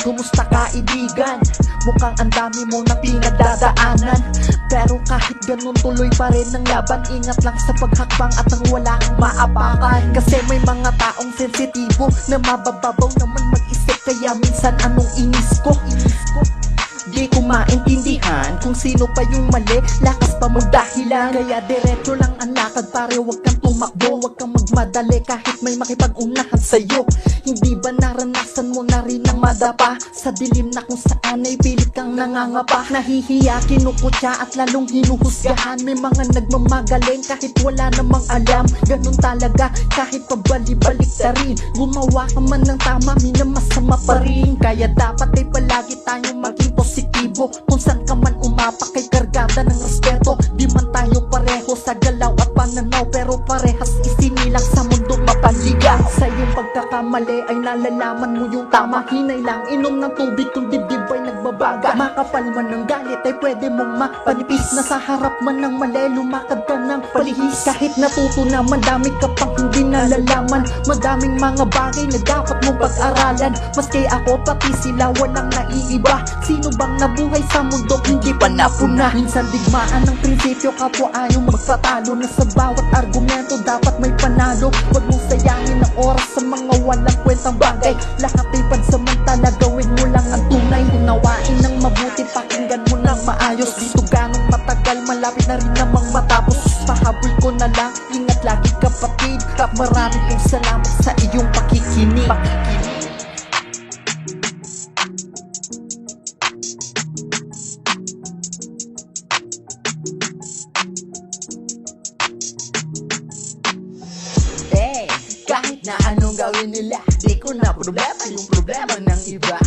Kumusta kaibigan? Mukhang ang dami mo na pinagdadaanan, pero kahit ganun tuloy pa rin ang laban. Ingat lang sa paghakbang at ang wala kang maapakan, kasi may mga taong sensitibo na mabababaw naman mag-isip. Kaya minsan anong inis ko? Di ko maintindihan kung sino pa yung mali, lakas pa magdahilan. Kaya diretso lang ang lakad pare, wag kang tumakbo, wag kang magmadali kahit may makipag-unahan sa'yo. Hindi ba naranasan mo na rin ang madapa sa dilim na kung saan ay pilit kang nangangapa? Nahihiya, kinukutya at lalong hinuhusgahan. May mga nagmamagaling kahit wala namang alam. Ganun talaga kahit pabali-balik na rin. Gumawa ka man ng tama, minamasama pa rin. Kaya dapat ay palagi tayong maging positibo. Kung saan ka man umapak ay kargada ng respeto. Di man tayo pareho sa galaw at pananaw, pero parehas isinilang sa mundong mapaliga. Sa iyong pagkakamali ay nalalaman mo yung tama. Hinay lang, inom ng tubig kung dibdib ay nagbabaga. Makapal man ng galit ay pwede mong mapanipis. Nasa harap man ng mali, lumakad ka ng palihis. Kahit natuto na madami ka pang hindi nalalaman. Madaming mga bagay na dapat mong pag-aralan. Maski ako pati sila walang naiiba. Sino bang nabuhay sa mundo hindi pa napuna? Minsan digmaan ng prinsipyo, kapwa ayaw magpatalo. Na sa bawat argumento dapat may panalo. Huwag mong sayangin ang oras sa mga walang kwentang bagay. Lahat ay pansamantala, gawin mo lang ang tunay. Unawain ng mabuti, pakinggan mo ng maayos. Dito ganong matagal, malapit na rin namang matapos. Pahabol ko na lang, ingat lagi kapatid. Marami kong salamat sa iyong pakikinig. Kahit na anong gawin nila, di ko na problema yung problema ng iba.